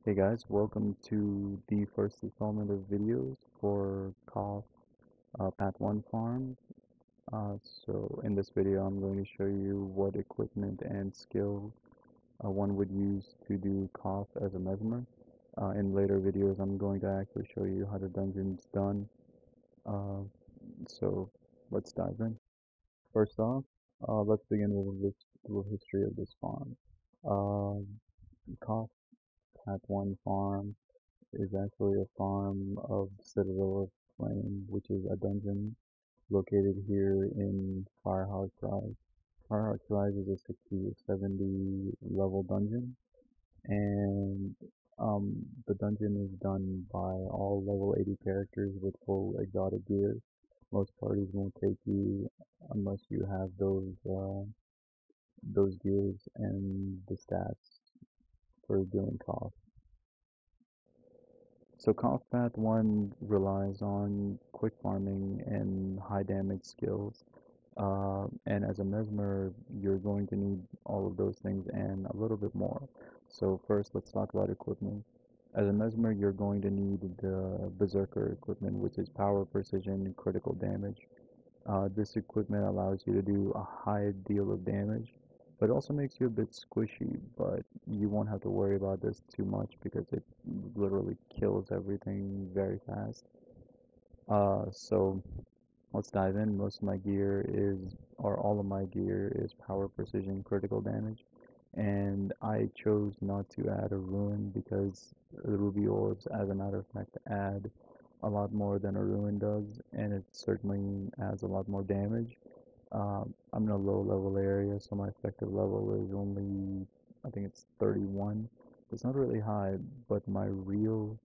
Hey guys, welcome to the first installment of videos for Cough Path 1 Farm. So in this video I'm going to show you what equipment and skill one would use to do Cough as a Mesmer. In later videos I'm going to actually show you how the dungeon's done. Uh, so let's dive in. First off, let's begin with a little history of this farm. Uh, Cough Path 1 Farm is actually a farm of Citadel of Flame, which is a dungeon located here in Firehouse Rise. Firehouse Rise is a 60 or 70 level dungeon, and the dungeon is done by all level 80 characters with full exotic gear. Most parties won't take you unless you have those gears and the stats for doing cost. So Combat 1 relies on quick farming and high damage skills. And as a Mesmer, you're going to need all of those things and a little bit more. So first, let's talk about equipment. As a Mesmer, you're going to need the Berserker equipment, which is power, precision, and critical damage. This equipment allows you to do a high deal of damage, but it also makes you a bit squishy, but you won't have to worry about this too much because it literally kills everything very fast. So let's dive in. Most of my gear is, or all of my gear is power, precision, critical damage. And I chose not to add a ruin because the ruby orbs, as a matter of fact, add a lot more than a ruin does, and it certainly adds a lot more damage. I'm in a low level area, so my effective level is only, I think it's 31. It's not really high, but my real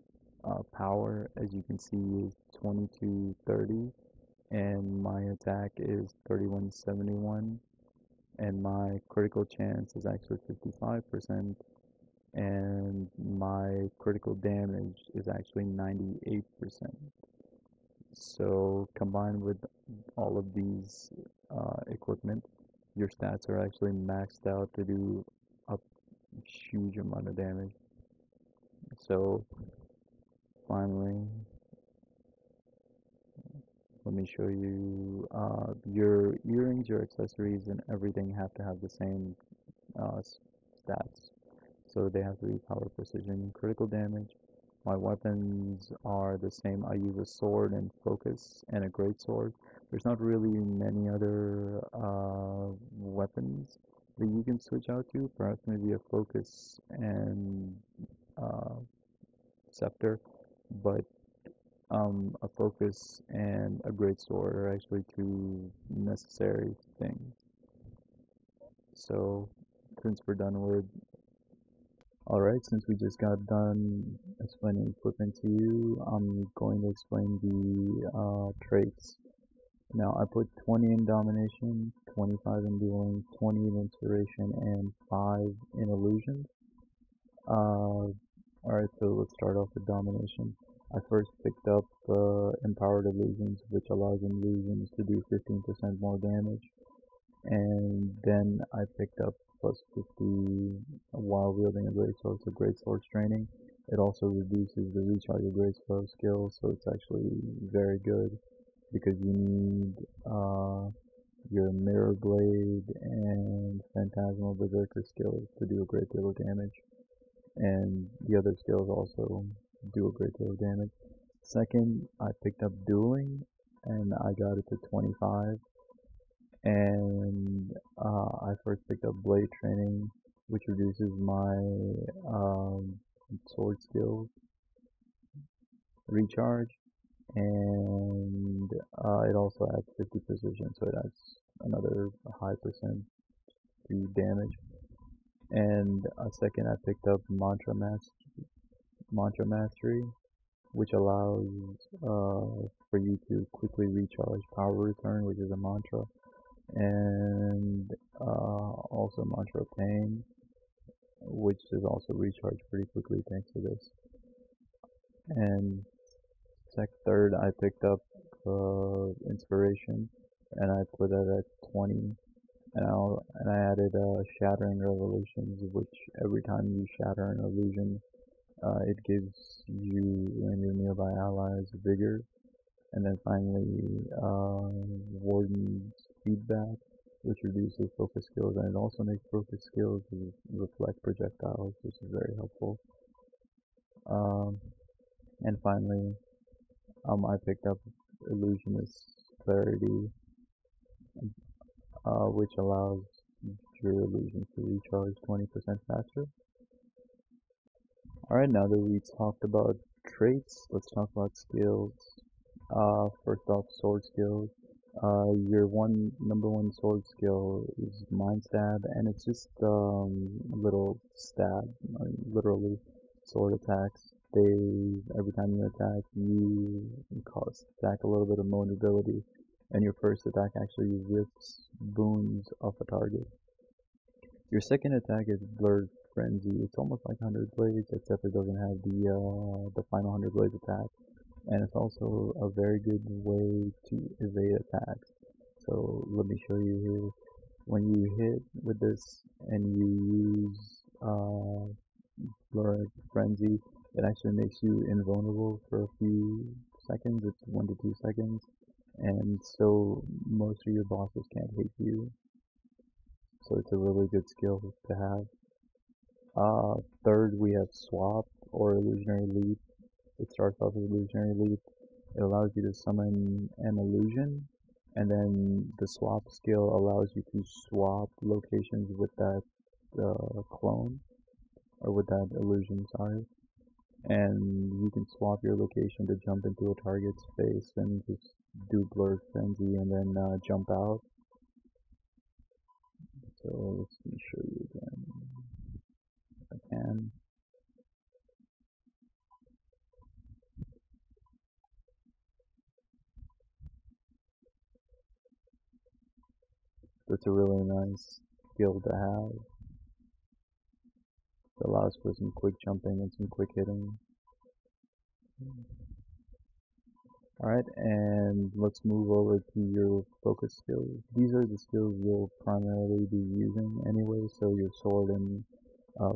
power, as you can see, is 2230, and my attack is 3171, and my critical chance is actually 55%, and my critical damage is actually 98%. So combined with all of these equipment, your stats are actually maxed out to do a huge amount of damage. So finally, let me show you your earrings, your accessories, and everything have to have the same stats. So they have to be power, precision, critical damage. My weapons are the same. I use a sword and focus and a great sword. There's not really many other weapons that you can switch out to. Perhaps maybe a focus and uh, scepter, but a focus and a great sword are actually two necessary things. So since we're done with Alright, since we just got done explaining equipment to you, I'm going to explain the traits. Now, I put 20 in domination, 25 in dueling, 20 in inspiration, and 5 in illusion. Alright, so let's start off with domination. I first picked up empowered illusions, which allows illusions to do 15% more damage. And then I picked up plus 50 while wielding a greatsword, so greatsword training. It also reduces the recharge of greatsword skill, so it's actually very good because you need your mirror blade and phantasmal berserker skills to do a great deal of damage, and the other skills also do a great deal of damage. Second, I picked up dueling, and I got it to 25. And I first picked up blade training, which reduces my sword skills recharge, and it also adds 50 precision, so it adds another high percent to damage. And second, I picked up mantra mastery, which allows for you to quickly recharge power return, which is a mantra, and also mantra pain, which is also recharged pretty quickly thanks to this. And third, I picked up inspiration, and I put that at 20, and I added shattering revolutions, which every time you shatter an illusion, It gives you and your nearby allies vigor. And then finally, Warden's feedback, which reduces focus skills, and it also makes focus skills reflect projectiles, which is very helpful. Um, and finally, I picked up Illusionist Clarity, which allows your illusions to recharge 20% faster. Alright, now that we talked about traits, let's talk about skills. First off, sword skills. Your number one sword skill is Mind Stab, and it's just a little stab, literally sword attacks. Every time you attack, you stack a little bit of vulnerability, and your first attack actually rips boons off a target. Your second attack is Blurred Frenzy. It's almost like 100 Blades, except it doesn't have the final 100 Blades attack. And it's also a very good way to evade attacks. So let me show you here. When you hit with this and you use Blurred Frenzy, it actually makes you invulnerable for a few seconds. It's 1 to 2 seconds. And so most of your bosses can't hit you. So it's a really good skill to have. Third, we have Swap or Illusionary Leap. It starts off as Illusionary Leap. It allows you to summon an illusion, and then the Swap skill allows you to swap locations with that clone, or with that illusion, sorry. And you can swap your location to jump into a target's face and just do Blurred Frenzy and then jump out. So let me show you again if I can. That's a really nice skill to have. It allows for some quick jumping and some quick hitting. Alright, and let's move over to your focus skills. These are the skills you'll primarily be using anyway, so your sword and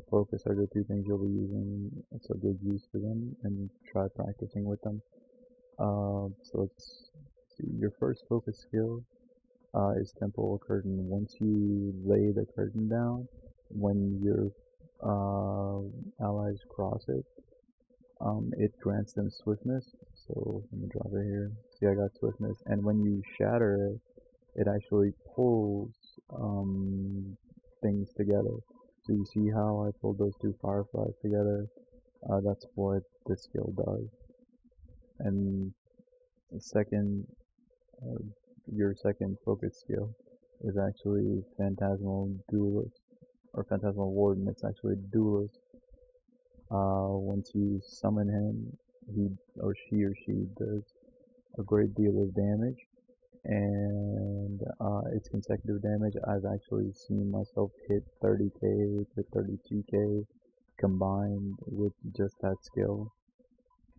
focus are the two things you'll be using, so get used to them and try practicing with them. So let's see, your first focus skill is Temporal Curtain. Once you lay the curtain down, when your allies cross it, it grants them swiftness. So let me drop it here. See, I got swiftness, and when you shatter it, it actually pulls things together. So you see how I pulled those two fireflies together? That's what this skill does. And the second, uh, your second focus skill is actually Phantasmal Duelist, or Phantasmal Warden. It's actually Duelist. Once you summon him, he or she does a great deal of damage, and it's consecutive damage. I've actually seen myself hit 30k to 32k combined with just that skill,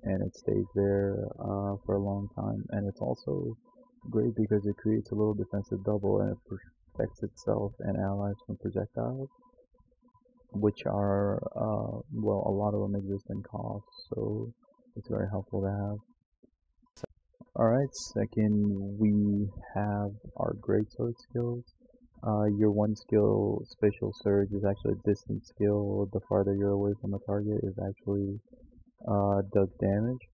and it stays there for a long time. And it's also great because it creates a little defensive double, and it protects itself and allies from projectiles, which are, well, a lot of them exist in cost, so it's very helpful to have. Alright, second we have our greatsword skills. Your one skill, Spatial Surge, is actually a distance skill. The farther you're away from a target, it actually does damage.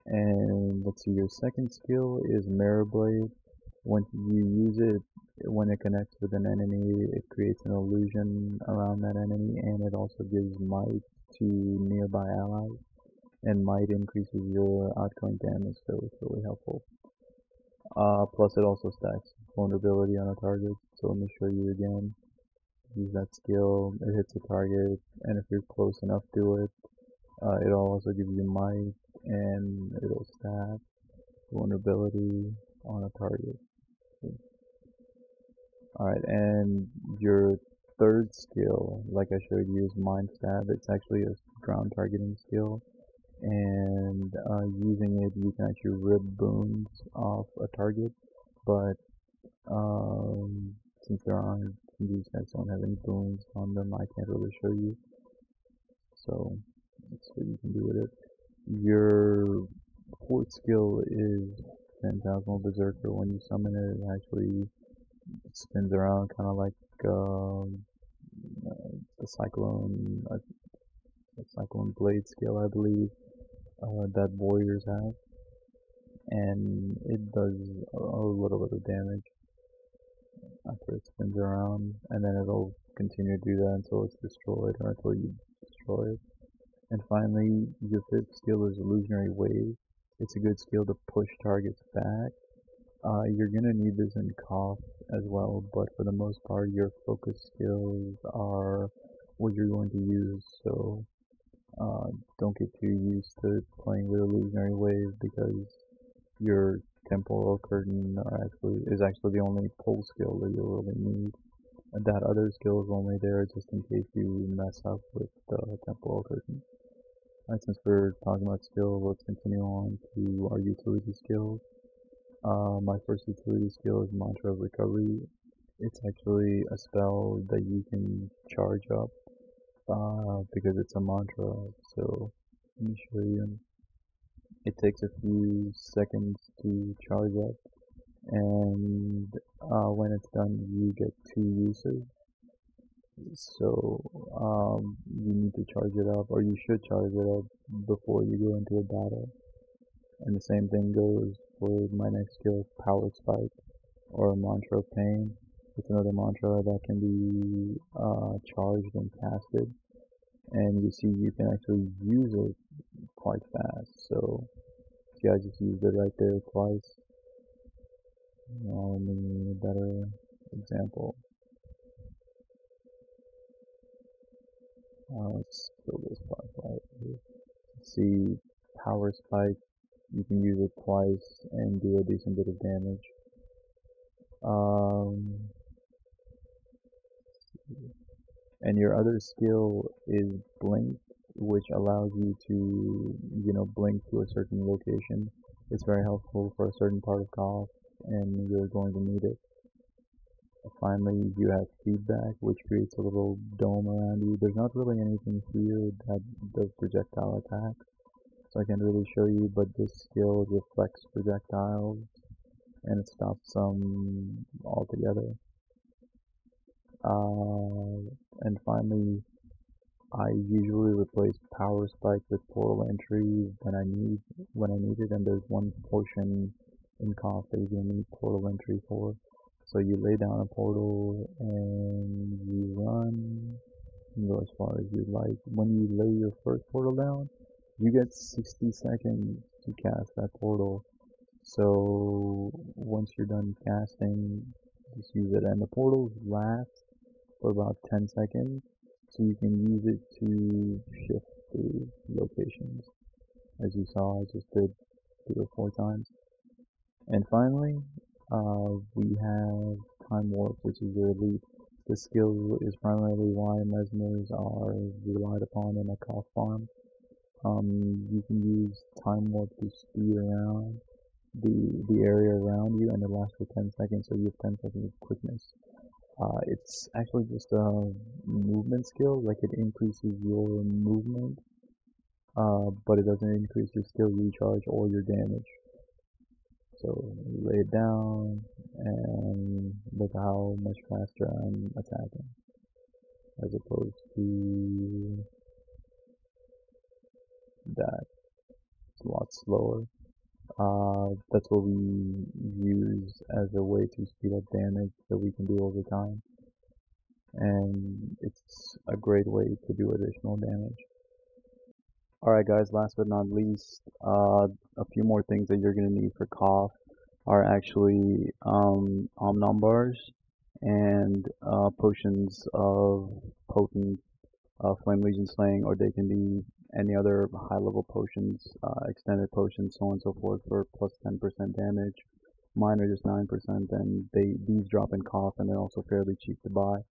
And let's see, your second skill is Mirror Blade. When you use it, when it connects with an enemy, it creates an illusion around that enemy, and it also gives might to nearby allies. And might increases your outgoing damage, so it's really helpful. Plus it also stacks vulnerability on a target, so let me show you again. Use that skill, it hits a target, and if you're close enough to it, it'll also give you might, and it'll stack vulnerability on a target. Alright, and your third skill, like I showed you, is Mind Stab. It's actually a ground targeting skill, and using it you can actually rip boons off a target, but since these guys don't have any boons on them, I can't really show you. So so you can do with it. Your fourth skill is Phantasmal Berserker. When you summon it, it actually spins around, kind of like the Cyclone Blade skill, I believe, that warriors have, and it does a little bit of damage after it spins around, and then it'll continue to do that until it's destroyed or until you destroy it. And finally, your fifth skill is Illusionary Wave. It's a good skill to push targets back. You're gonna need this in Koth as well, but for the most part, your focus skills are what you're going to use. So don't get too used to playing with Illusionary Wave because your Temporal Curtain is actually the only pull skill that you'll really need. And that other skill is only there just in case you mess up with the Temporal Curtain. Alright, since we're talking about skills, let's continue on to our utility skills. My first utility skill is Mantra of Recovery. It's actually a spell that you can charge up because it's a mantra. So let me show you. It takes a few seconds to charge up, and when it's done, you get 2 uses. So you need to charge it up, or you should charge it up before you go into a battle. And the same thing goes for my next skill, Power Spike, or Mantra of Pain. It's another mantra that can be charged and casted, and you see you can actually use it quite fast. So see, I just used it right there twice. Let me give a better example. Let's fill this flashlight here. See, Power Spike, you can use it twice and do a decent bit of damage. And your other skill is Blink, which allows you to, blink to a certain location. It's very helpful for a certain part of Koth, and you're going to need it. Finally, you have Feedback, which creates a little dome around you. There's not really anything here that does projectile attacks, so I can't really show you, but this skill reflects projectiles, and it stops some altogether. And finally, I usually replace Power Spike with Portal Entry when I need it, and there's one portion in Koth that you're gonna need Portal Entry for. So you lay down a portal and you run, and go as far as you like. When you lay your first portal down, you get 60 seconds to cast that portal. So once you're done casting, just use it, and the portals last for about 10 seconds, so you can use it to shift through locations. As you saw, I just did 3 or 4 times. And finally, we have Time Warp, which is your elite. This skill is primarily why Mesmers are relied upon in a Koth farm. You can use Time Warp to speed around the area around you, and it lasts for 10 seconds, so you have 10 seconds of quickness. It's actually just a movement skill, like it increases your movement, but it doesn't increase your skill recharge or your damage. So you lay it down, and look how much faster I'm attacking, as opposed to that. It's a lot slower. That's what we use as a way to speed up damage that we can do over time, and it's a great way to do additional damage. Alright guys, last but not least, a few more things that you're going to need for Koth are actually Omnom bars and potions of potent Flame Legion Slaying, or they can be any other high level potions, extended potions, so on and so forth, for plus 10% damage. Mine are just 9%, and these drop in Koth, and they're also fairly cheap to buy.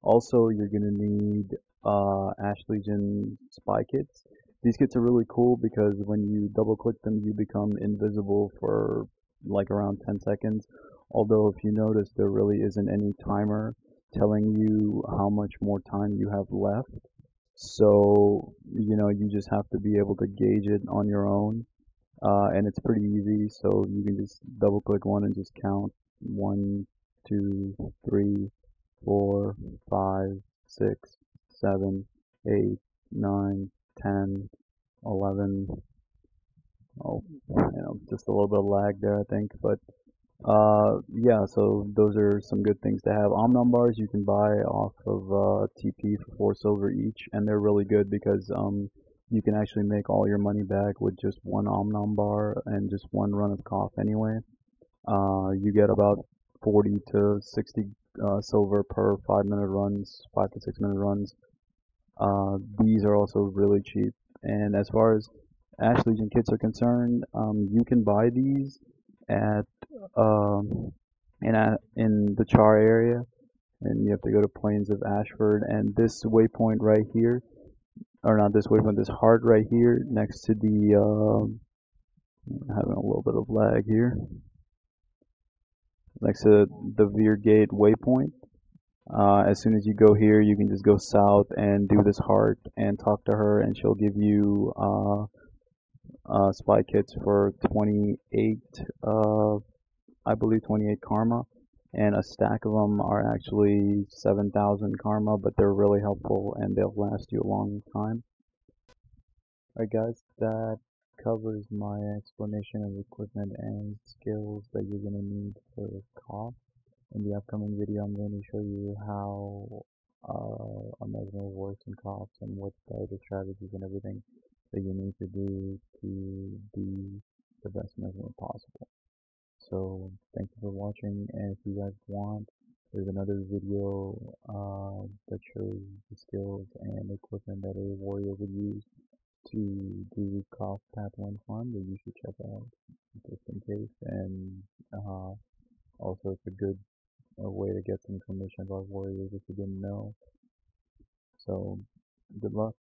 Also, you're going to need Ash Legion Spy Kits. These kits are really cool because when you double click them, you become invisible for like around 10 seconds. Although if you notice, there really isn't any timer telling you how much more time you have left. So, you just have to be able to gauge it on your own. And it's pretty easy. So you can just double click one and just count 1, 2, 3, 4, 5, 6, 7, 8, 9, 10, 11. Oh, just a little bit of lag there, I think. But yeah, so those are some good things to have. Omnom bars you can buy off of TP for 4 silver each, and they're really good because you can actually make all your money back with just one Omnom bar and just one run of cough anyway. You get about 40 to 60 silver per 5 minute runs, 5 to 6 minute runs. These are also really cheap. And as far as Ash Legion kits are concerned, you can buy these at um, in the Char area, and you have to go to Plains of Ashford. And this waypoint right here, or not this waypoint, this heart right here, next to the having a little bit of lag here, next to the Veer Gate waypoint. As soon as you go here, you can just go south and do this heart and talk to her, and she'll give you spy kits for 28, I believe 28 karma, and a stack of them are actually 7,000 karma, but they're really helpful and they'll last you a long time. Alright guys, that covers my explanation of equipment and skills that you're going to need for COP. In the upcoming video, I'm going to show you how a Mesmer works in COPs and what are the strategies and everything that you need to do to be the best Mesmer possible. So thank you for watching, and if you guys want, there's another video that shows the skills and equipment that a warrior would use to do Cough Path 1 farm that you should check out just in case. And also it's a good way to get some information about warriors if you didn't know. So good luck.